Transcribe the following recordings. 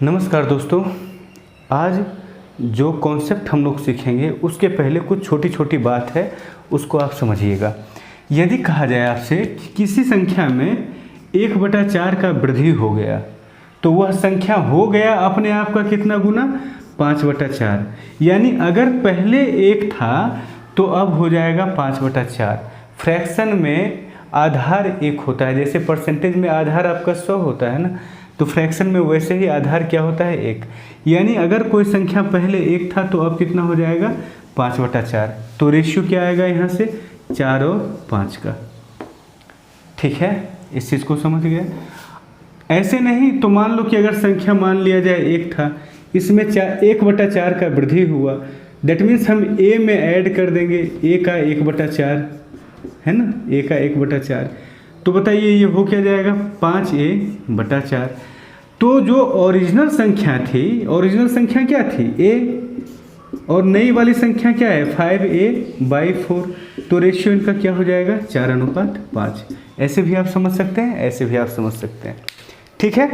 नमस्कार दोस्तों, आज जो कॉन्सेप्ट हम लोग सीखेंगे उसके पहले कुछ छोटी छोटी बात है, उसको आप समझिएगा। यदि कहा जाए आपसे कि किसी संख्या में 1/4 का वृद्धि हो गया तो वह संख्या हो गया अपने आप का कितना गुना, 5/4। यानी अगर पहले 1 था तो अब हो जाएगा 5/4। फ्रैक्शन में आधार 1 होता है, जैसे परसेंटेज में आधार आपका 100 होता है ना, तो फ्रैक्शन में वैसे ही आधार क्या होता है, 1। यानी अगर कोई संख्या पहले 1 था तो अब कितना हो जाएगा, 5/4। तो रेशियो क्या आएगा यहाँ से, 4 और 5 का। ठीक है, इस चीज़ को समझ गए। ऐसे नहीं तो मान लो कि अगर संख्या मान लिया जाए 1 था, इसमें 1/4 का वृद्धि हुआ, दैट मीन्स हम a में ऐड कर देंगे a का 1/4, है ना, a का 1/4। तो बताइए ये हो क्या जाएगा, 5a/4। तो जो ओरिजिनल संख्या थी, ओरिजिनल संख्या क्या थी, a, और नई वाली संख्या क्या है, 5a/4। तो रेशियो इनका क्या हो जाएगा, 4:5। ऐसे भी आप समझ सकते हैं, ऐसे भी आप समझ सकते हैं। ठीक है।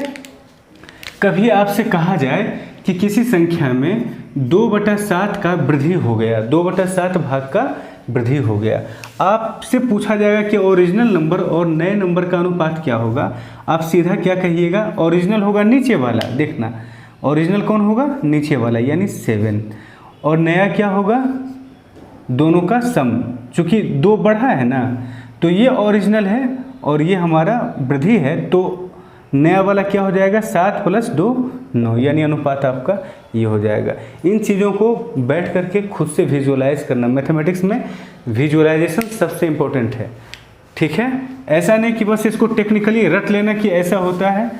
कभी आपसे कहा जाए कि किसी संख्या में 2/7 का वृद्धि हो गया, 2/7 भाग का वृद्धि हो गया, आपसे पूछा जाएगा कि ओरिजिनल नंबर और नए नंबर का अनुपात क्या होगा। आप सीधा क्या कहिएगा, ओरिजिनल होगा नीचे वाला, देखना ओरिजिनल कौन होगा, नीचे वाला यानी 7, और नया क्या होगा, दोनों का सम। चूँकि 2 बढ़ा है ना, तो ये ओरिजिनल है और ये हमारा वृद्धि है, तो नया वाला क्या हो जाएगा, 7 + 2 9, यानी अनुपात आपका ये हो जाएगा। इन चीज़ों को बैठ करके खुद से विजुअलाइज करना, मैथमेटिक्स में विजुअलाइजेशन सबसे इम्पोर्टेंट है। ठीक है, ऐसा नहीं कि बस इसको टेक्निकली रट लेना कि ऐसा होता है,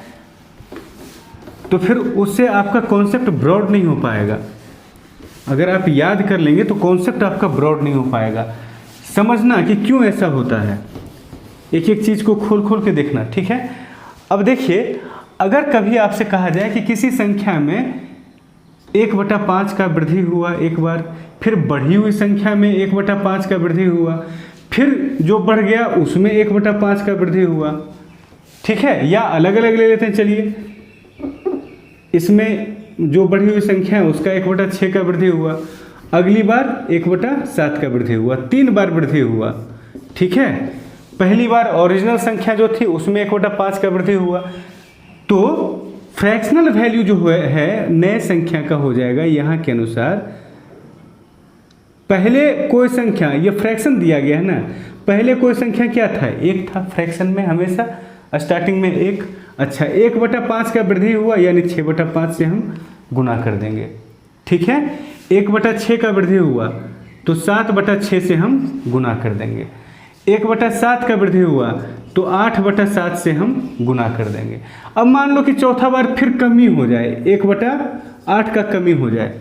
तो फिर उससे आपका कॉन्सेप्ट ब्रॉड नहीं हो पाएगा। अगर आप याद कर लेंगे तो कॉन्सेप्ट आपका ब्रॉड नहीं हो पाएगा। समझना कि क्यों ऐसा होता है, एक एक चीज़ को खोल खोल के देखना। ठीक है। अब देखिए, अगर कभी आपसे कहा जाए कि किसी संख्या में 1/5 का वृद्धि हुआ एक बार, फिर बढ़ी हुई संख्या में 1/5 का वृद्धि हुआ, फिर जो बढ़ गया उसमें 1/5 का वृद्धि हुआ। ठीक है, या अलग अलग ले लेते हैं, चलिए इसमें जो बढ़ी हुई संख्या है उसका 1/6 का वृद्धि हुआ, अगली बार 1/7 का वृद्धि हुआ, 3 बार वृद्धि हुआ। ठीक है, पहली बार ओरिजिनल संख्या जो थी उसमें 1/5 का वृद्धि हुआ, तो फ्रैक्शनल वैल्यू जो है नए संख्या का हो जाएगा यहाँ के अनुसार। पहले कोई संख्या, ये फ्रैक्शन दिया गया है ना, पहले कोई संख्या क्या था, 1 था, फ्रैक्शन में हमेशा स्टार्टिंग में 1। अच्छा, 1/5 का वृद्धि हुआ यानी 6/5 से हम गुना कर देंगे। ठीक है, 1/6 का वृद्धि हुआ तो 7/6 से हम गुना कर देंगे। 1/7 का वृद्धि हुआ तो 8/7 से हम गुना कर देंगे। अब मान लो कि चौथा बार फिर कमी हो जाए, 1/8 का कमी हो जाए।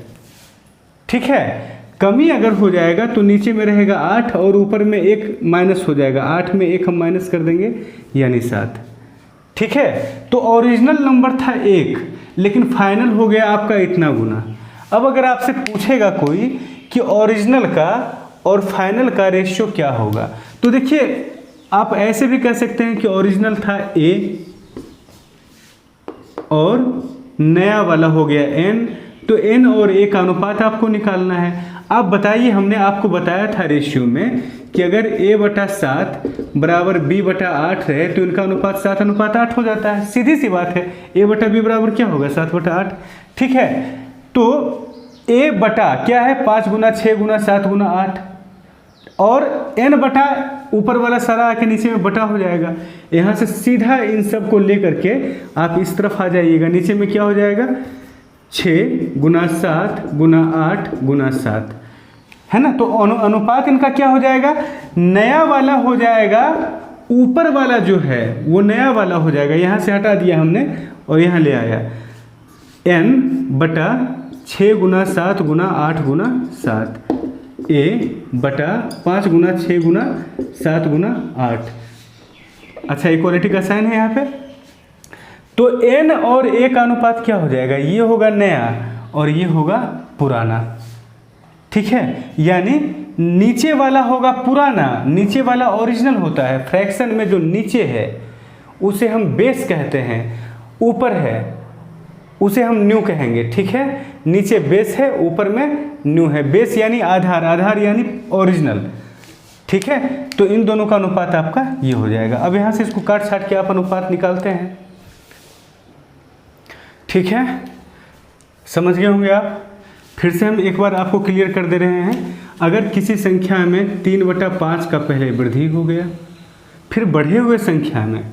ठीक है, कमी अगर हो जाएगा तो नीचे में रहेगा 8 और ऊपर में 1 माइनस हो जाएगा, 8 में 1 हम माइनस कर देंगे यानी 7। ठीक है, तो ओरिजिनल नंबर था 1 लेकिन फाइनल हो गया आपका इतना गुना। अब अगर आपसे पूछेगा कोई कि ओरिजिनल का और फाइनल का रेशियो क्या होगा, तो देखिए आप ऐसे भी कह सकते हैं कि ओरिजिनल था a और नया वाला हो गया n, तो n और a का अनुपात आपको निकालना है। आप बताइए, हमने आपको बताया था रेशियो में कि अगर a/7 बराबर b/8 रहे तो इनका अनुपात 7:8 हो जाता है। सीधी सी बात है, a/b बराबर क्या होगा, 7/8। ठीक है, तो a बटा क्या है, 5 × 6 × 7 × 8, और n बटा ऊपर वाला सारा आके नीचे में बटा हो जाएगा। यहाँ से सीधा इन सब को लेकर के आप इस तरफ आ जाइएगा, नीचे में क्या हो जाएगा, 6 × 7 × 8 × 7, है ना। तो अनुपात इनका क्या हो जाएगा, नया वाला हो जाएगा, ऊपर वाला जो है वो नया वाला हो जाएगा। यहाँ से हटा दिया हमने और यहाँ ले आया, n/6 × 7 × 8 × 7, a/5 × 6 × 7 × 8। अच्छा, इक्वालिटी का साइन है यहाँ पे, तो n और a का अनुपात क्या हो जाएगा, ये होगा नया और ये होगा पुराना। ठीक है, यानी नीचे वाला होगा पुराना, नीचे वाला ओरिजिनल होता है। फ्रैक्शन में जो नीचे है उसे हम बेस कहते हैं, ऊपर है उसे हम न्यू कहेंगे, ठीक है। नीचे बेस है, ऊपर में न्यू है। बेस यानी आधार, आधार यानी ओरिजिनल, ठीक है। तो इन दोनों का अनुपात आपका ये हो जाएगा। अब यहाँ से इसको काट छाट के आप अनुपात निकालते हैं, ठीक है। समझ गए होंगे आप। फिर से हम एक बार आपको क्लियर कर दे रहे हैं। अगर किसी संख्या में 3/5 का पहले वृद्धि हो गया, फिर बढ़े हुए संख्या में,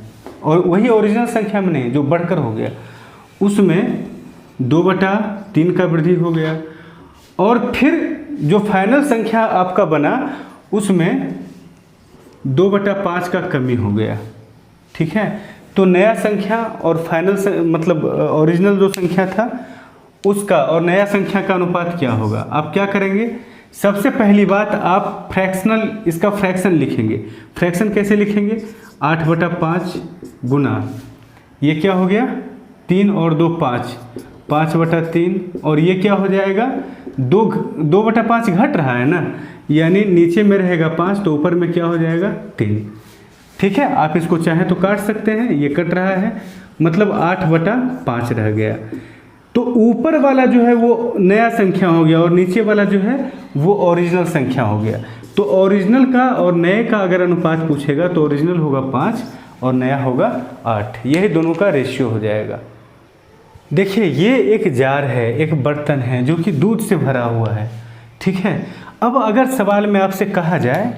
और वही ओरिजिनल संख्या में नहीं जो बढ़कर हो गया, उसमें 2/3 का वृद्धि हो गया, और फिर जो फाइनल संख्या आपका बना उसमें 2/5 का कमी हो गया, ठीक है। तो नया संख्या और फाइनल मतलब ओरिजिनल जो संख्या था उसका और नया संख्या का अनुपात क्या होगा। आप क्या करेंगे, सबसे पहली बात आप फ्रैक्शनल, इसका फ्रैक्शन लिखेंगे। फ्रैक्शन कैसे लिखेंगे, 8/5 गुना, ये क्या हो गया 3 और 2 5, 5/3, और ये क्या हो जाएगा 2/5 घट रहा है ना, यानी नीचे में रहेगा 5 तो ऊपर में क्या हो जाएगा 3, ठीक है। आप इसको चाहे तो काट सकते हैं, ये कट रहा है मतलब 8/5 रह गया। तो ऊपर वाला जो है वो नया संख्या हो गया और नीचे वाला जो है वो ओरिजिनल संख्या हो गया। तो ओरिजिनल का और नए का अगर अनुपात पूछेगा तो ओरिजिनल होगा 5 और नया होगा 8, यही दोनों का रेशियो हो जाएगा। देखिए ये एक जार है, एक बर्तन है जो कि दूध से भरा हुआ है, ठीक है। अब अगर सवाल में आपसे कहा जाए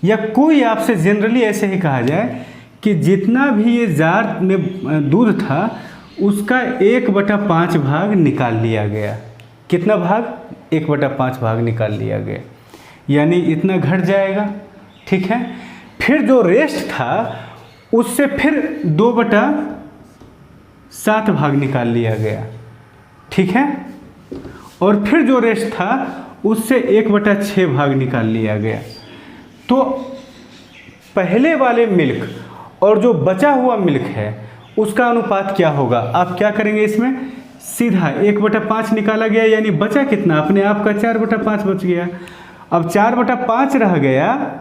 या कोई आपसे जनरली ऐसे ही कहा जाए कि जितना भी ये जार में दूध था उसका 1/5 भाग निकाल लिया गया, कितना भाग, 1/5 भाग निकाल लिया गया, यानी इतना घट जाएगा, ठीक है। फिर जो रेस्ट था उससे फिर 2/7 भाग निकाल लिया गया, ठीक है। और फिर जो रेस्ट था उससे 1/6 भाग निकाल लिया गया। तो पहले वाले मिल्क और जो बचा हुआ मिल्क है उसका अनुपात क्या होगा। आप क्या करेंगे, इसमें सीधा 1/5 निकाला गया, यानी बचा कितना, अपने आप का 4/5 बच गया। अब 4/5 रह गया,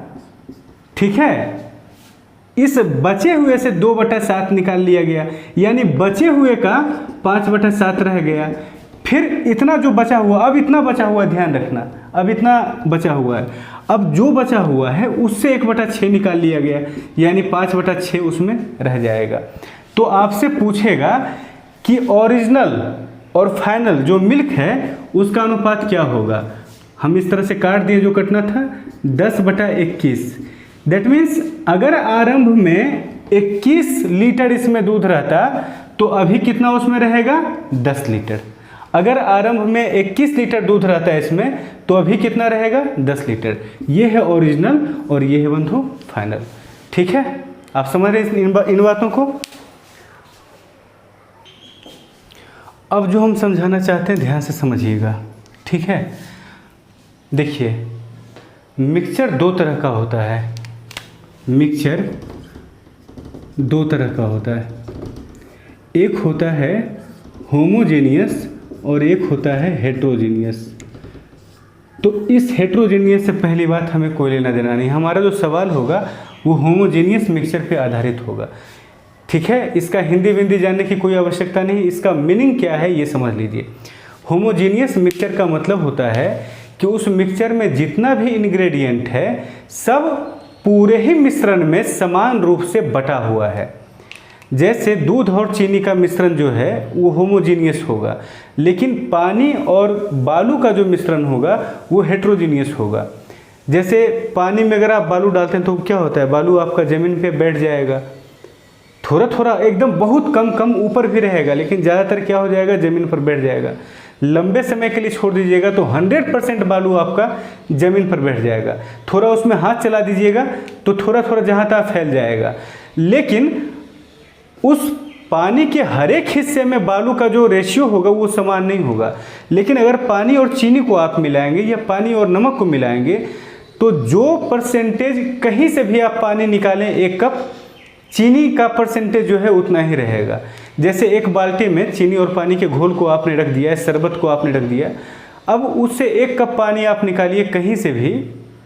ठीक है। इस बचे हुए से 2/7 निकाल लिया गया, यानी बचे हुए का 5/7 रह गया। फिर इतना जो बचा हुआ, अब इतना बचा हुआ, ध्यान रखना, अब इतना बचा हुआ है, अब जो बचा हुआ है उससे 1/6 निकाल लिया गया, यानी 5/6 उसमें रह जाएगा। तो आपसे पूछेगा कि ओरिजिनल और फाइनल जो मिल्क है उसका अनुपात क्या होगा। हम इस तरह से काट दिए, जो कटना था 10/21। दैट मीन्स अगर आरंभ में 21 लीटर इसमें दूध रहता तो अभी कितना उसमें रहेगा 10 लीटर। अगर आरंभ में 21 लीटर दूध रहता है इसमें तो अभी कितना रहेगा 10 लीटर। ये है ओरिजिनल और ये है बंधु फाइनल, ठीक है। आप समझ रहे हैं इन बातों को। अब जो हम समझाना चाहते हैं ध्यान से समझिएगा, ठीक है। देखिए मिक्सचर दो तरह का होता है, मिक्सचर दो तरह का होता है, एक होता है होमोजेनियस और एक होता है हेट्रोजेनियस। तो इस हेट्रोजेनियस से पहली बात हमें कोई लेना देना नहीं, हमारा जो सवाल होगा वो होमोजेनियस मिक्सचर पे आधारित होगा, ठीक है। इसका हिंदी विंदी जानने की कोई आवश्यकता नहीं, इसका मीनिंग क्या है ये समझ लीजिए। होमोजेनियस मिक्सचर का मतलब होता है कि उस मिक्सचर में जितना भी इंग्रेडिएंट है सब पूरे ही मिश्रण में समान रूप से बटा हुआ है। जैसे दूध और चीनी का मिश्रण जो है वो होमोजीनियस होगा, लेकिन पानी और बालू का जो मिश्रण होगा वो हेट्रोजीनियस होगा। जैसे पानी में अगर आप बालू डालते हैं तो क्या होता है, बालू आपका ज़मीन पे बैठ जाएगा, थोड़ा थोड़ा एकदम बहुत कम कम ऊपर भी रहेगा, लेकिन ज़्यादातर क्या हो जाएगा ज़मीन पर बैठ जाएगा। लंबे समय के लिए छोड़ दीजिएगा तो 100% बालू आपका ज़मीन पर बैठ जाएगा। थोड़ा उसमें हाथ चला दीजिएगा तो थोड़ा थोड़ा जहाँ तक फैल जाएगा, लेकिन उस पानी के हर एक हिस्से में बालू का जो रेशियो होगा वो समान नहीं होगा। लेकिन अगर पानी और चीनी को आप मिलाएंगे या पानी और नमक को मिलाएंगे तो जो परसेंटेज कहीं से भी आप पानी निकालें, 1 कप चीनी का परसेंटेज जो है उतना ही रहेगा। जैसे एक बाल्टी में चीनी और पानी के घोल को आपने रख दिया है, शरबत को आपने रख दिया, अब उससे 1 कप पानी आप निकालिए कहीं से भी,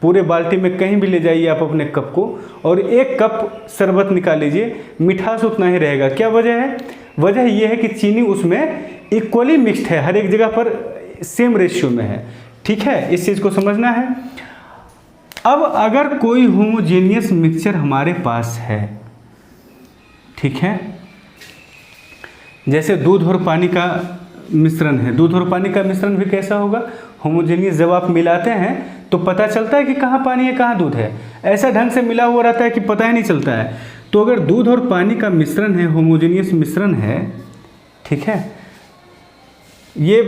पूरे बाल्टी में कहीं भी ले जाइए आप अपने कप को, और 1 कप शरबत निकाल लीजिए, मिठास उतना ही रहेगा। क्या वजह है? वजह यह है कि चीनी उसमें इक्वली मिक्स्ड है, हर एक जगह पर सेम रेशियो में है। ठीक है, इस चीज़ को समझना है। अब अगर कोई होमोजेनियस मिक्सचर हमारे पास है, ठीक है, जैसे दूध और पानी का मिश्रण है, दूध और पानी का मिश्रण भी कैसा होगा, होमोजेनियस। जब आप मिलाते हैं तो पता चलता है कि कहाँ पानी है कहाँ दूध है, ऐसा ढंग से मिला हुआ रहता है कि पता ही नहीं चलता है। तो अगर दूध और पानी का मिश्रण है, होमोजेनियस मिश्रण है, ठीक है, ये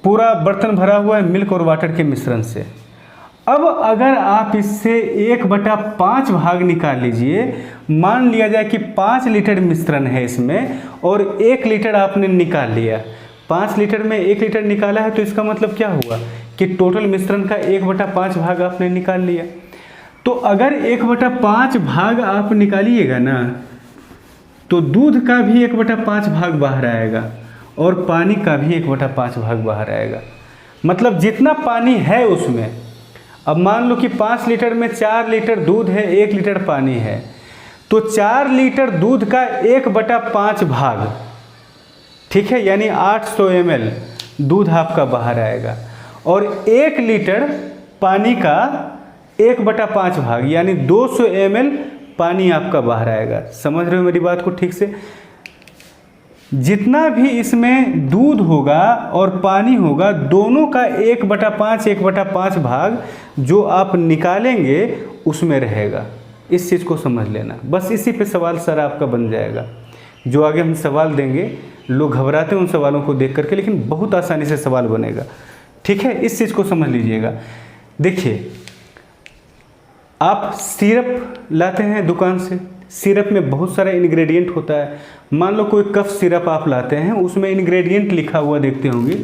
पूरा बर्तन भरा हुआ है मिल्क और वाटर के मिश्रण से। अब अगर आप इससे 1/5 भाग निकाल लीजिए, मान लिया जाए कि 5 लीटर मिश्रण है इसमें और 1 लीटर आपने निकाल लिया, 5 लीटर में 1 लीटर निकाला है, तो इसका मतलब क्या हुआ कि टोटल मिश्रण का 1/5 भाग आपने निकाल लिया। तो अगर 1/5 भाग आप निकालिएगा ना, तो दूध का भी 1/5 भाग बाहर आएगा और पानी का भी 1/5 भाग बाहर आएगा। मतलब जितना पानी है उसमें, अब मान लो कि 5 लीटर में 4 लीटर दूध है, 1 लीटर पानी है, तो 4 लीटर दूध का 1/5 भाग, ठीक है, यानी 800 ml दूध आपका बाहर आएगा और 1 लीटर पानी का 1/5 भाग यानी 200 ml पानी आपका बाहर आएगा। समझ रहे हो मेरी बात को ठीक से? जितना भी इसमें दूध होगा और पानी होगा, दोनों का 1/5 भाग जो आप निकालेंगे उसमें रहेगा। इस चीज़ को समझ लेना, बस इसी पे सवाल सर आपका बन जाएगा। जो आगे हम सवाल देंगे, लोग घबराते हैं उन सवालों को देख करके, लेकिन बहुत आसानी से सवाल बनेगा। ठीक है, इस चीज़ को समझ लीजिएगा। देखिए, आप सिरप लाते हैं दुकान से, सिरप में बहुत सारा इंग्रेडिएंट होता है। मान लो कोई कफ सिरप आप लाते हैं, उसमें इंग्रेडिएंट लिखा हुआ देखते होंगे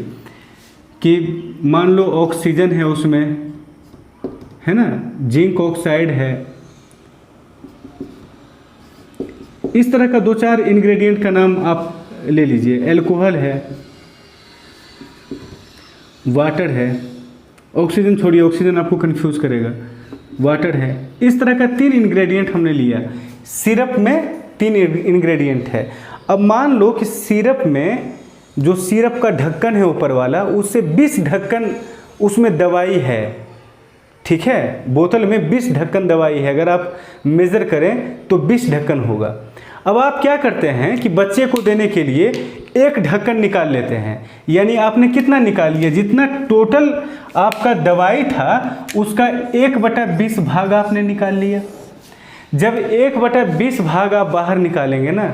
कि मान लो ऑक्सीजन है उसमें, है ना, जिंक ऑक्साइड है, इस तरह का 2-4 इंग्रेडिएंट का नाम आप ले लीजिए। अल्कोहल है, वाटर है, ऑक्सीजन छोड़िए, ऑक्सीजन आपको कंफ्यूज करेगा, वाटर है। इस तरह का 3 इंग्रेडिएंट हमने लिया। सिरप में 3 इंग्रेडिएंट है। अब मान लो कि सिरप में जो सिरप का ढक्कन है ऊपर वाला, उससे 20 ढक्कन उसमें दवाई है। ठीक है, बोतल में 20 ढक्कन दवाई है। अगर आप मेज़र करें तो 20 ढक्कन होगा। अब आप क्या करते हैं कि बच्चे को देने के लिए 1 ढक्कन निकाल लेते हैं, यानी आपने कितना निकाल लिया, जितना टोटल आपका दवाई था उसका 1/20 भाग आपने निकाल लिया। जब 1/20 भाग आप बाहर निकालेंगे ना,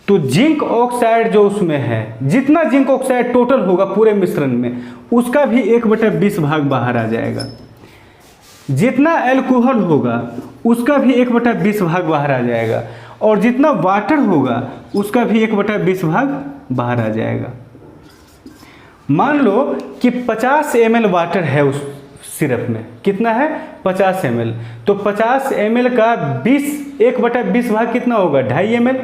तो जिंक ऑक्साइड जो उसमें है, जितना जिंक ऑक्साइड टोटल होगा पूरे मिश्रण में, उसका भी 1/20 भाग बाहर आ जाएगा। जितना अल्कोहल होगा उसका भी 1/20 भाग बाहर आ जाएगा और जितना वाटर होगा उसका भी 1/20 भाग बाहर आ जाएगा। मान लो कि 50 ml वाटर है उस सिरप में, कितना है 50 ml, तो 50 ml का 1/20 भाग कितना होगा 2.5 ml।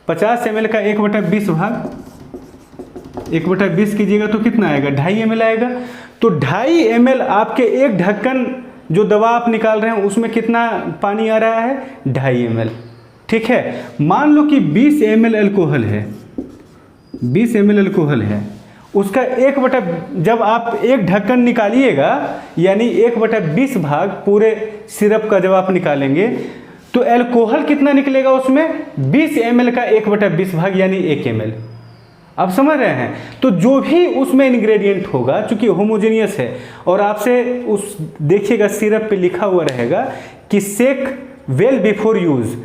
50 ml का 1/20 भाग 1/20 कीजिएगा तो कितना आएगा 2.5 ml आएगा। तो 2.5 ml आपके 1 ढक्कन जो दवा आप निकाल रहे हैं उसमें कितना पानी आ रहा है 2.5 ml। ठीक है, मान लो कि 20 ml अल्कोहल है, 20 ml अल्कोहल है, उसका जब आप 1 ढक्कन निकालिएगा यानी 1/20 भाग पूरे सिरप का जब आप निकालेंगे तो अल्कोहल कितना निकलेगा उसमें 20 ml का 1/20 भाग यानी 1 ml। आप समझ रहे हैं? तो जो भी उसमें इंग्रेडिएंट होगा, चूंकि होमोजेनियस है, और आपसे उस देखिएगा सिरप पे लिखा हुआ रहेगा कि सेक वेल बिफोर यूज़,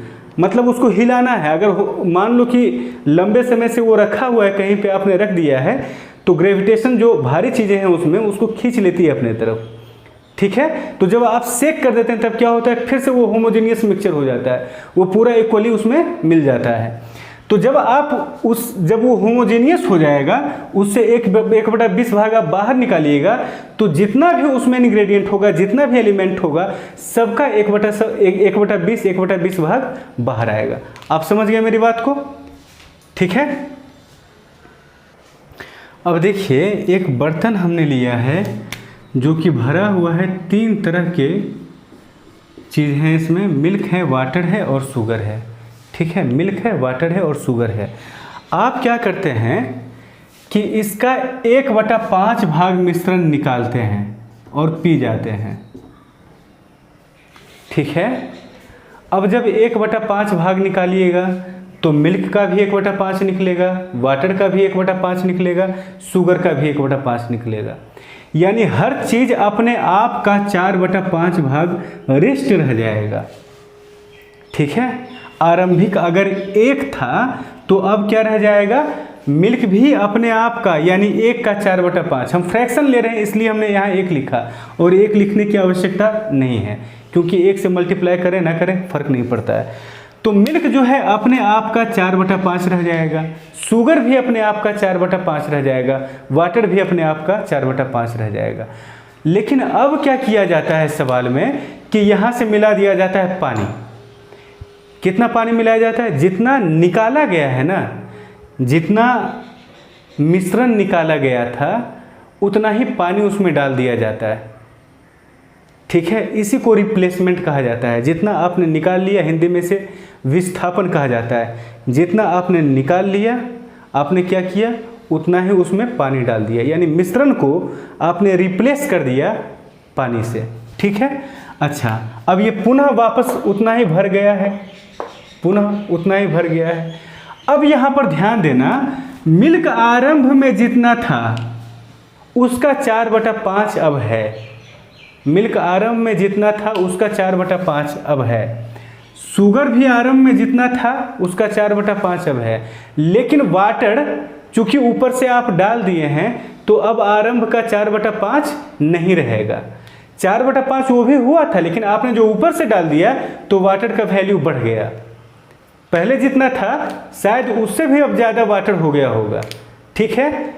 मतलब उसको हिलाना है। अगर मान लो कि लंबे समय से वो रखा हुआ है, कहीं पे आपने रख दिया है, तो ग्रेविटेशन जो भारी चीज़ें हैं उसमें उसको खींच लेती है अपने तरफ। ठीक है, तो जब आप सेक कर देते हैं तब क्या होता है, फिर से वो होमोजेनियस मिक्सचर हो जाता है, वो पूरा इक्वली उसमें मिल जाता है। तो जब आप जब वो होमोजेनियस हो जाएगा, उससे 1/20 भाग आप बाहर निकालिएगा, तो जितना भी उसमें इंग्रेडिएंट होगा, जितना भी एलिमेंट होगा, सबका 1/20 भाग बाहर आएगा। आप समझ गए मेरी बात को? ठीक है, अब देखिए एक बर्तन हमने लिया है जो कि भरा हुआ है 3 तरह के चीज़ हैं इसमें, मिल्क है, वाटर है और शुगर है। ठीक है, मिल्क है, वाटर है और शुगर है। आप क्या करते हैं कि इसका 1/5 भाग मिश्रण निकालते हैं और पी जाते हैं। ठीक है, अब जब 1/5 भाग निकालिएगा तो मिल्क का भी 1/5 निकलेगा, वाटर का भी 1/5 निकलेगा, शुगर का भी 1/5 निकलेगा। यानी हर चीज़ अपने आप का 4/5 भाग रेस्ट रह जाएगा। ठीक है, आरंभिक अगर 1 था तो अब क्या रह जाएगा, मिल्क भी अपने आप का यानी 1 का 4/5। हम फ्रैक्शन ले रहे हैं इसलिए हमने यहाँ 1 लिखा, और 1 लिखने की आवश्यकता नहीं है क्योंकि 1 से मल्टीप्लाई करें ना करें फर्क नहीं पड़ता है। तो मिल्क जो है अपने आप का 4/5 रह जाएगा, शुगर भी अपने आप का 4/5 रह जाएगा, वाटर भी अपने आप का 4/5 रह जाएगा। लेकिन अब क्या किया जाता है सवाल में कि यहाँ से मिला दिया जाता है पानी। कितना पानी मिलाया जाता है, जितना निकाला गया है ना, जितना मिश्रण निकाला गया था उतना ही पानी उसमें डाल दिया जाता है। ठीक है, इसी को रिप्लेसमेंट कहा जाता है। जितना आपने निकाल लिया, हिंदी में से विस्थापन कहा जाता है। जितना आपने निकाल लिया, आपने क्या किया, उतना ही उसमें पानी डाल दिया, यानी मिश्रण को आपने रिप्लेस कर दिया पानी से। ठीक है, अच्छा, अब ये पुनः वापस उतना ही भर गया है, पुनः उतना ही भर गया है। अब यहाँ पर ध्यान देना, मिल्क आरंभ में जितना था उसका 4/5 अब है। मिल्क आरंभ में जितना था उसका 4/5 अब है। शुगर भी आरंभ में जितना था उसका 4/5 अब है। लेकिन वाटर चूंकि ऊपर से आप डाल दिए हैं तो अब आरंभ का 4/5 नहीं रहेगा। 4/5 वो भी हुआ था, लेकिन आपने जो ऊपर से डाल दिया तो वाटर का वैल्यू बढ़ गया। पहले जितना था शायद उससे भी अब ज़्यादा वाटर हो गया होगा। ठीक है,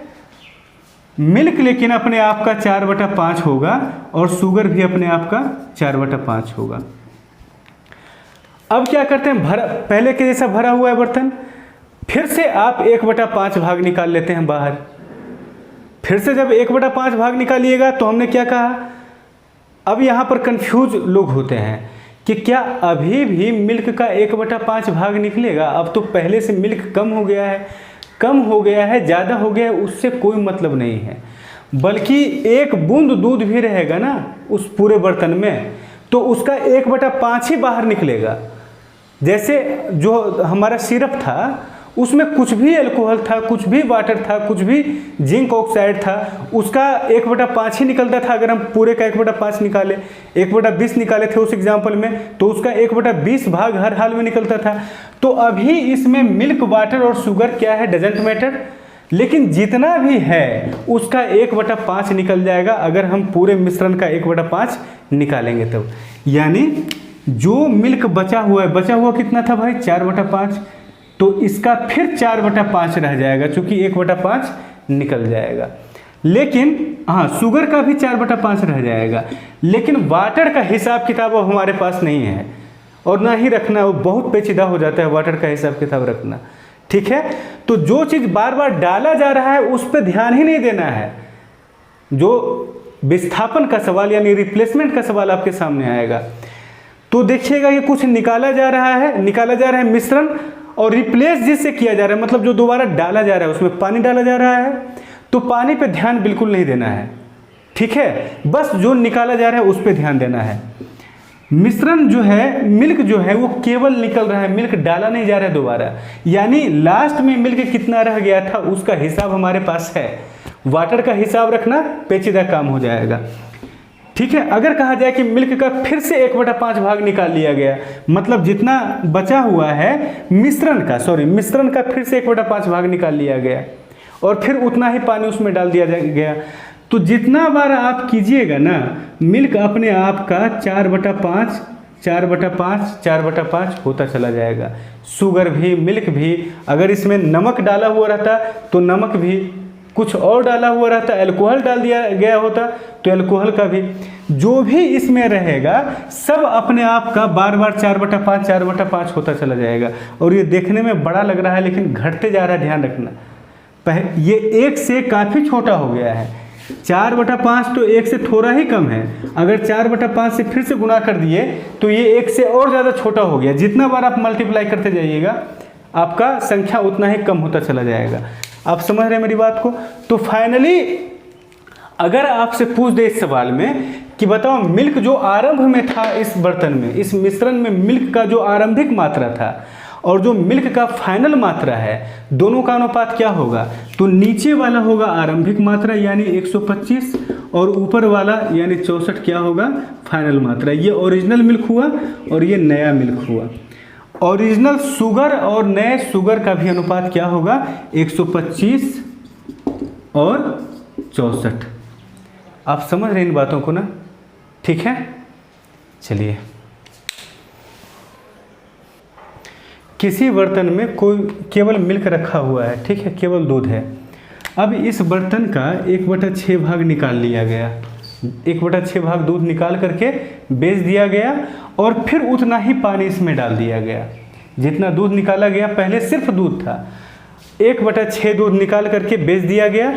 मिल्क लेकिन अपने आप का 4/5 होगा और शुगर भी अपने आप का 4/5 होगा। अब क्या करते हैं, पहले के जैसा भरा हुआ है बर्तन, फिर से आप 1/5 भाग निकाल लेते हैं बाहर। फिर से जब 1/5 भाग निकालिएगा तो हमने क्या कहा, अब यहाँ पर कंफ्यूज लोग होते हैं कि क्या अभी भी मिल्क का 1/5 भाग निकलेगा। अब तो पहले से मिल्क कम हो गया है, कम हो गया है, ज़्यादा हो गया है, उससे कोई मतलब नहीं है। बल्कि 1 बूंद दूध भी रहेगा ना उस पूरे बर्तन में तो उसका 1/5 ही बाहर निकलेगा। जैसे जो हमारा सिरप था उसमें कुछ भी अल्कोहल था, कुछ भी वाटर था, कुछ भी जिंक ऑक्साइड था, उसका 1/5 ही निकलता था। अगर हम पूरे का 1/5 निकाले, 1/20 निकाले थे उस एग्जाम्पल में, तो उसका 1/20 भाग हर हाल में निकलता था। तो अभी इसमें मिल्क, वाटर और शुगर क्या है, डजेंट मैटर, लेकिन जितना भी है उसका 1/5 निकल जाएगा अगर हम पूरे मिश्रण का 1/5 निकालेंगे तब। यानी जो मिल्क बचा हुआ कितना था भाई, 4/5, तो इसका फिर 4/5 रह जाएगा चूंकि 1/5 निकल जाएगा। लेकिन हाँ, शुगर का भी 4/5 रह जाएगा, लेकिन वाटर का हिसाब किताब अब हमारे पास नहीं है और ना ही रखना, वो बहुत पेचीदा हो जाता है वाटर का हिसाब किताब रखना। ठीक है, तो जो चीज़ बार बार डाला जा रहा है उस पर ध्यान ही नहीं देना है। जो विस्थापन का सवाल यानी रिप्लेसमेंट का सवाल आपके सामने आएगा तो देखिएगा कि कुछ निकाला जा रहा है मिश्रण, और रिप्लेस जिससे किया जा रहा है, मतलब जो दोबारा डाला जा रहा है उसमें पानी डाला जा रहा है, तो पानी पे ध्यान बिल्कुल नहीं देना है। ठीक है, बस जो निकाला जा रहा है उस पर ध्यान देना है। मिश्रण जो है, मिल्क जो है वो केवल निकल रहा है, मिल्क डाला नहीं जा रहा है दोबारा। यानी लास्ट में मिल्क कितना रह गया था उसका हिसाब हमारे पास है। वाटर का हिसाब रखना पेचीदा काम हो जाएगा। ठीक है, अगर कहा जाए कि मिल्क का फिर से 1/5 भाग निकाल लिया गया, मतलब जितना बचा हुआ है मिश्रण का फिर से 1/5 भाग निकाल लिया गया और फिर उतना ही पानी उसमें डाल दिया गया, तो जितना बार आप कीजिएगा ना, मिल्क अपने आप का 4/5 होता चला जाएगा। शुगर भी, मिल्क भी, अगर इसमें नमक डाला हुआ रहता तो नमक भी, कुछ और डाला हुआ रहता, अल्कोहल डाल दिया गया होता तो अल्कोहल का भी, जो भी इसमें रहेगा सब अपने आप का बार बार 4/5 होता चला जाएगा। और ये देखने में बड़ा लग रहा है लेकिन घटते जा रहा है, ध्यान रखना। ये 1 से काफ़ी छोटा हो गया है। 4/5 तो 1 से थोड़ा ही कम है, अगर 4/5 से फिर से गुना कर दिए तो ये 1 से और ज़्यादा छोटा हो गया। जितना बार आप मल्टीप्लाई करते जाइएगा आपका संख्या उतना ही कम होता चला जाएगा। आप समझ रहे हैं मेरी बात को? तो फाइनली अगर आपसे पूछ दे इस सवाल में कि बताओ मिल्क जो आरंभ में था इस बर्तन में, इस मिश्रण में मिल्क का जो आरंभिक मात्रा था और जो मिल्क का फाइनल मात्रा है, दोनों का अनुपात क्या होगा? तो नीचे वाला होगा आरंभिक मात्रा यानी 125 और ऊपर वाला यानी 64 क्या होगा? फाइनल मात्रा। ये ओरिजिनल मिल्क हुआ और ये नया मिल्क हुआ। ओरिजिनल शुगर और नए शुगर का भी अनुपात क्या होगा? 125 और 64। आप समझ रहे हैं इन बातों को ना? ठीक है, चलिए। किसी बर्तन में कोई केवल मिल्क रखा हुआ है, ठीक है, केवल दूध है। अब इस बर्तन का 1/6 भाग निकाल लिया गया, 1/6 भाग दूध निकाल करके बेच दिया गया और फिर उतना ही पानी इसमें डाल दिया गया। जितना दूध निकाला गया, पहले सिर्फ दूध था, 1/6 दूध निकाल करके बेच दिया गया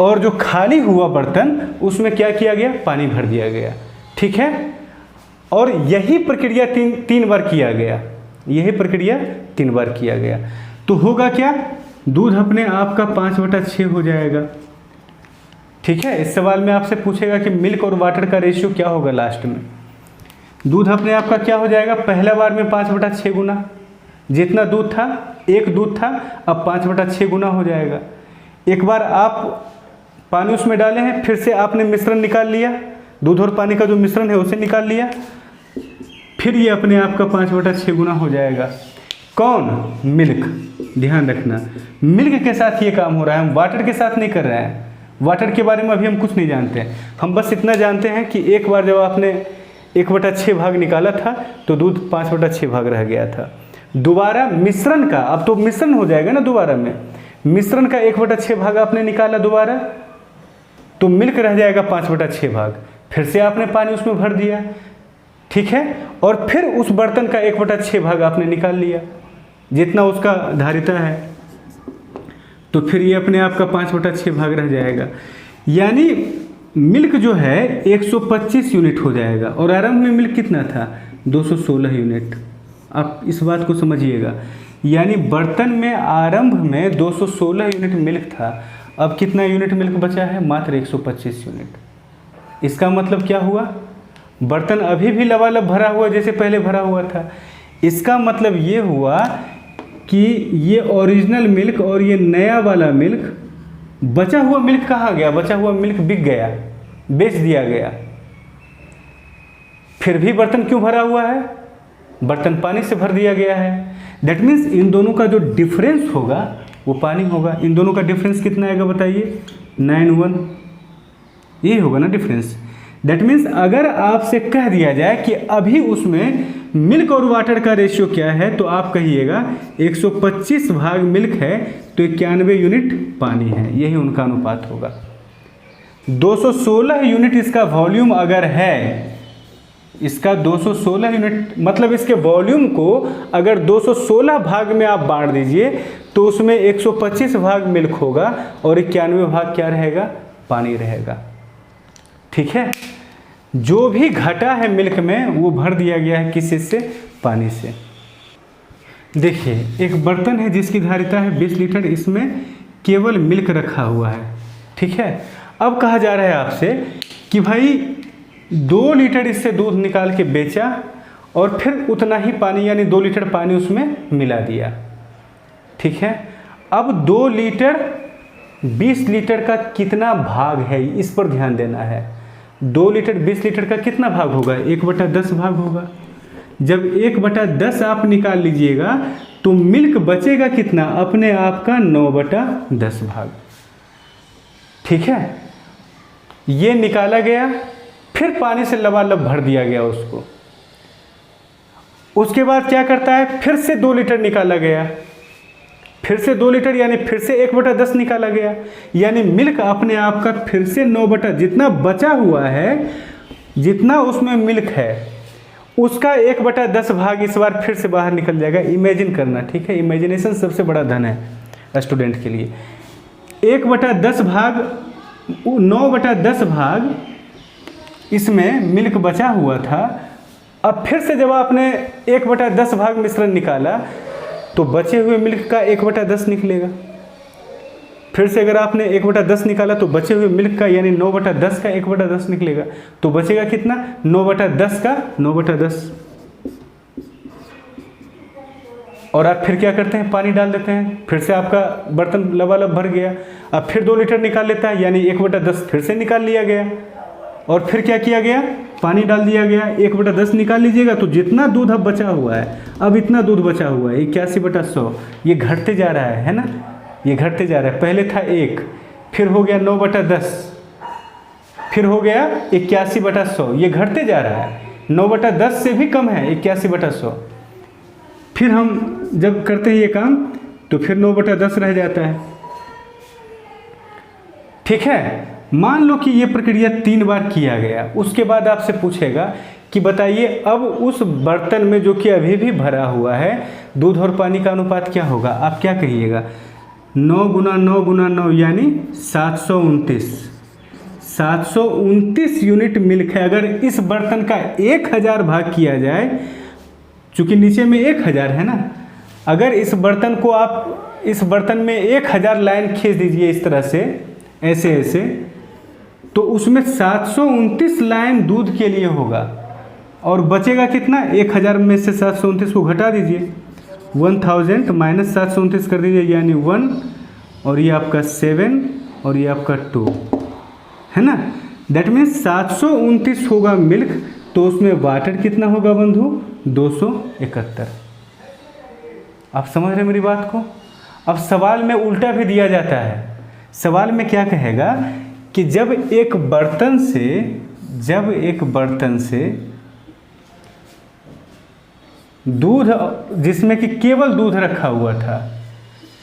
और जो खाली हुआ बर्तन उसमें क्या किया गया? पानी भर दिया गया, ठीक है। और यही प्रक्रिया तीन बार किया गया, यही प्रक्रिया 3 बार किया गया। तो होगा क्या? दूध अपने आप का 5/6 हो जाएगा, ठीक है। इस सवाल में आपसे पूछेगा कि मिल्क और वाटर का रेशियो क्या होगा लास्ट में। दूध अपने आप का क्या हो जाएगा? पहला बार में 5/6 गुना, जितना दूध था, एक दूध था, अब 5/6 गुना हो जाएगा। एक बार आप पानी उसमें डाले हैं, फिर से आपने मिश्रण निकाल लिया, दूध और पानी का जो मिश्रण है उसे निकाल लिया, फिर ये अपने आप का 5/6 गुना हो जाएगा। कौन? मिल्क। ध्यान रखना, मिल्क के साथ ये काम हो रहा है, हम वाटर के साथ नहीं कर रहे हैं। वाटर के बारे में अभी हम कुछ नहीं जानते हैं, हम बस इतना जानते हैं कि एक बार जब आपने 1/6 भाग निकाला था तो दूध 5/6 भाग रह गया था। दोबारा मिश्रण का, अब तो मिश्रण हो जाएगा ना दोबारा में, मिश्रण का 1/6 भाग आपने निकाला दोबारा, तो मिल्क रह जाएगा 5/6 भाग, फिर से आपने पानी उसमें भर दिया, ठीक है। और फिर उस बर्तन का 1/6 भाग आपने निकाल लिया, जितना उसका धारिता है, तो फिर ये अपने आप का 5/6 भाग रह जाएगा। यानी मिल्क जो है 125 यूनिट हो जाएगा और आरंभ में मिल्क कितना था? 216 यूनिट। आप इस बात को समझिएगा, यानी बर्तन में आरंभ में 216 यूनिट मिल्क था, अब कितना यूनिट मिल्क बचा है? मात्र 125 यूनिट। इसका मतलब क्या हुआ? बर्तन अभी भी लबालब भरा हुआ जैसे पहले भरा हुआ था। इसका मतलब ये हुआ कि ये ओरिजिनल मिल्क और ये नया वाला मिल्क, बचा हुआ मिल्क कहाँ गया? बचा हुआ मिल्क बिक गया, बेच दिया गया। फिर भी बर्तन क्यों भरा हुआ है? बर्तन पानी से भर दिया गया है। दैट मीन्स इन दोनों का जो डिफरेंस होगा वो पानी होगा। इन दोनों का डिफरेंस कितना आएगा बताइए? 9:1, यही होगा ना डिफरेंस। दैट मीन्स अगर आपसे कह दिया जाए कि अभी उसमें मिल्क और वाटर का रेशियो क्या है, तो आप कहिएगा 125 भाग मिल्क है तो 91 यूनिट पानी है, यही उनका अनुपात होगा। 216 यूनिट इसका वॉल्यूम अगर है, इसका 216 यूनिट मतलब इसके वॉल्यूम को अगर 216 भाग में आप बांट दीजिए तो उसमें 125 भाग मिल्क होगा और 91 भाग क्या रहेगा? पानी रहेगा, ठीक है। जो भी घटा है मिल्क में वो भर दिया गया है किस से? पानी से। देखिए एक बर्तन है जिसकी धारिता है 20 लीटर, इसमें केवल मिल्क रखा हुआ है, ठीक है। अब कहा जा रहा है आपसे कि भाई 2 लीटर इससे दूध निकाल के बेचा और फिर उतना ही पानी यानी 2 लीटर पानी उसमें मिला दिया, ठीक है। अब 2 लीटर 20 लीटर का कितना भाग है इस पर ध्यान देना है। 2 लीटर 20 लीटर का कितना भाग होगा? 1/10 भाग होगा। जब 1/10 आप निकाल लीजिएगा तो मिल्क बचेगा कितना? अपने आप का 9/10 भाग, ठीक है। ये निकाला गया, फिर पानी से लबालब भर दिया गया उसको। उसके बाद क्या करता है? फिर से 2 लीटर निकाला गया, फिर से 2 लीटर यानी फिर से 1/10 निकाला गया, यानी मिल्क अपने आप का फिर से 9 जितना बचा हुआ है, जितना उसमें मिल्क है उसका 1/10 भाग इस बार फिर से बाहर निकल जाएगा। इमेजिन करना, ठीक है। इमेजिनेशन सबसे बड़ा धन है स्टूडेंट के लिए। 1/10 भाग 9/10 भाग इसमें मिल्क बचा हुआ था। अब फिर से जब आपने 1/10 भाग मिश्रण निकाला तो बचे हुए मिल्क का 1/10 निकलेगा, फिर से अगर आपने 1/10 निकाला तो बचे हुए मिल्क का यानी 9/10 का 1/10 निकलेगा, तो बचेगा कितना 9/10 का 9/10। और आप फिर क्या करते हैं, पानी डाल देते हैं, फिर से आपका बर्तन लबालब भर गया। अब फिर 2 लीटर निकाल लेता है यानी 1/10 फिर से निकाल लिया गया। और फिर क्या किया गया, पानी डाल दिया गया, 1/10 निकाल लीजिएगा तो जितना दूध अब बचा हुआ है, अब इतना दूध बचा हुआ है 81/100, ये घटते जा रहा है ना, ये घटते जा रहा है। पहले था 1, फिर हो गया 9/10, फिर हो गया 81/100, ये घटते जा रहा है। 9/10 से भी कम है 81/100। फिर हम जब करते हैं ये काम तो फिर 9/10 रह जाता है। ठीक है, मान लो कि ये प्रक्रिया 3 बार किया गया, उसके बाद आपसे पूछेगा कि बताइए अब उस बर्तन में जो कि अभी भी भरा हुआ है दूध और पानी का अनुपात क्या होगा। आप क्या कहिएगा, 9 × 9 × 9 यानी 729। 729 यूनिट मिल्क है। अगर इस बर्तन का 1000 भाग किया जाए, चूँकि नीचे में 1000 है ना, अगर इस बर्तन को आप इस बर्तन में 1000 लाइन खींच दीजिए इस तरह से, ऐसे ऐसे, तो उसमें 729 लाइन दूध के लिए होगा और बचेगा कितना, 1000 में से 729 को घटा दीजिए, 1000 माइनस 729 कर दीजिए यानी 1, और ये आपका 7 और ये आपका 2 है ना। दैट मीन्स 729 होगा मिल्क, तो उसमें वाटर कितना होगा बंधु, 271। आप समझ रहे हैं मेरी बात को। अब सवाल में उल्टा भी दिया जाता है। सवाल में क्या कहेगा कि जब एक बर्तन से दूध, जिसमें कि केवल दूध रखा हुआ था,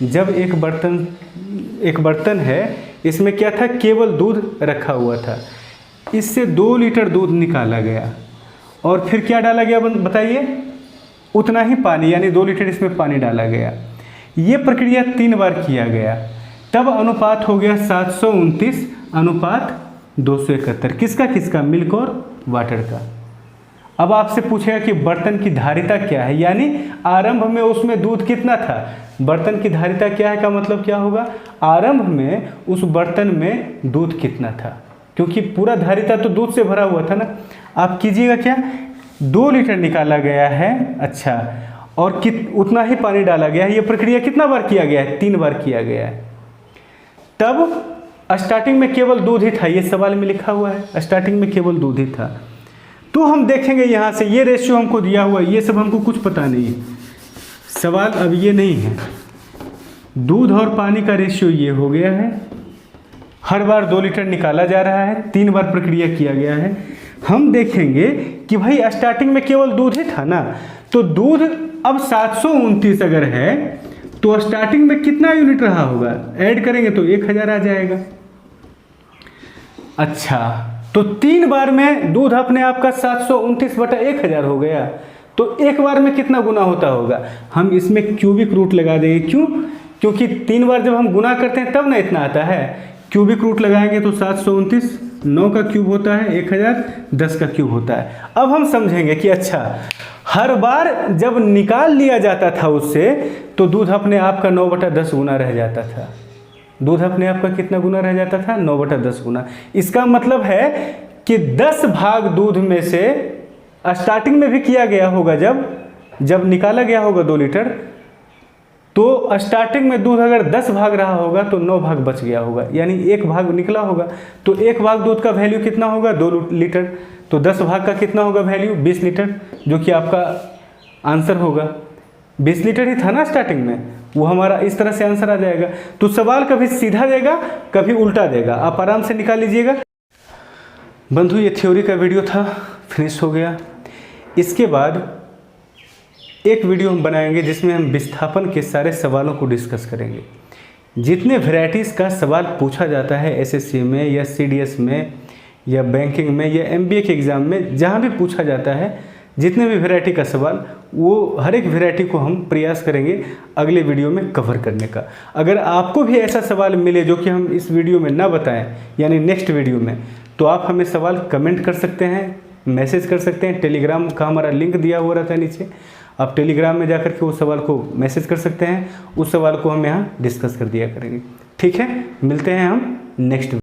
जब एक बर्तन है इसमें क्या था, केवल दूध रखा हुआ था, इससे 2 लीटर दूध निकाला गया और फिर क्या डाला गया बताइए, उतना ही पानी यानी 2 लीटर इसमें पानी डाला गया। ये प्रक्रिया 3 बार किया गया, तब अनुपात हो गया 729 अनुपात 271। किसका किसका, मिल्क और वाटर का। अब आपसे पूछेगा कि बर्तन की धारिता क्या है, यानी आरंभ में उसमें दूध कितना था। बर्तन की धारिता क्या है का मतलब क्या होगा, आरंभ में उस बर्तन में दूध कितना था, क्योंकि पूरा धारिता तो दूध से भरा हुआ था ना। आप कीजिएगा क्या, 2 लीटर निकाला गया है, अच्छा, और उतना ही पानी डाला गया है। ये प्रक्रिया कितना बार किया गया है, 3 बार किया गया है। तब स्टार्टिंग में केवल दूध ही था, ये सवाल में लिखा हुआ है, स्टार्टिंग में केवल दूध ही था। तो हम देखेंगे यहाँ से ये रेशियो हमको दिया हुआ है, ये सब हमको कुछ पता नहीं है, सवाल अब ये नहीं है। दूध और पानी का रेशियो ये हो गया है, हर बार 2 लीटर निकाला जा रहा है, 3 बार प्रक्रिया किया गया है। हम देखेंगे कि भाई स्टार्टिंग में केवल दूध ही था ना, तो दूध अब 729 अगर है तो स्टार्टिंग में कितना यूनिट रहा होगा, ऐड करेंगे तो 1000 आ जाएगा। अच्छा, तो 3 बार में दूध अपने आप का 729/1000 हो गया, तो एक बार में कितना गुना होता होगा। हम इसमें क्यूबिक रूट लगा देंगे, क्यों, क्योंकि 3 बार जब हम गुना करते हैं तब ना इतना आता है। क्यूबिक रूट लगाएंगे तो 729, 9 का क्यूब होता है 1000, 10 का क्यूब होता है। अब हम समझेंगे कि अच्छा, हर बार जब निकाल लिया जाता था उससे तो दूध अपने आप का 9/10 गुना रह जाता था। दूध अपने आप का कितना गुना रह जाता था, 9/10 गुना। इसका मतलब है कि 10 भाग दूध में से स्टार्टिंग में भी किया गया होगा, जब निकाला गया होगा 2 लीटर, तो स्टार्टिंग में दूध अगर 10 भाग रहा होगा तो 9 भाग बच गया होगा, यानी 1 भाग निकला होगा। तो 1 भाग दूध का वैल्यू कितना होगा, 2 लीटर। तो 10 भाग का कितना होगा वैल्यू, 20 लीटर, जो कि आपका आंसर होगा। 20 लीटर ही था ना स्टार्टिंग में, वो हमारा इस तरह से आंसर आ जाएगा। तो सवाल कभी सीधा देगा कभी उल्टा देगा, आप आराम से निकाल लीजिएगा। बंधु, ये थ्योरी का वीडियो था, फिनिश हो गया। इसके बाद एक वीडियो हम बनाएंगे जिसमें हम विस्थापन के सारे सवालों को डिस्कस करेंगे। जितने वैरायटीज़ का सवाल पूछा जाता है एसएससी में या सीडीएस में या बैंकिंग में या एमबीए के एग्ज़ाम में, जहाँ भी पूछा जाता है, जितने भी वैरायटी का सवाल, वो हर एक वैरायटी को हम प्रयास करेंगे अगले वीडियो में कवर करने का। अगर आपको भी ऐसा सवाल मिले जो कि हम इस वीडियो में ना बताएं, यानी नेक्स्ट वीडियो में, तो आप हमें सवाल कमेंट कर सकते हैं, मैसेज कर सकते हैं। टेलीग्राम का हमारा लिंक दिया हुआ रहता है नीचे, आप टेलीग्राम में जाकर के उस सवाल को मैसेज कर सकते हैं, उस सवाल को हम यहाँ डिस्कस कर दिया करेंगे। ठीक है, मिलते हैं हम नेक्स्ट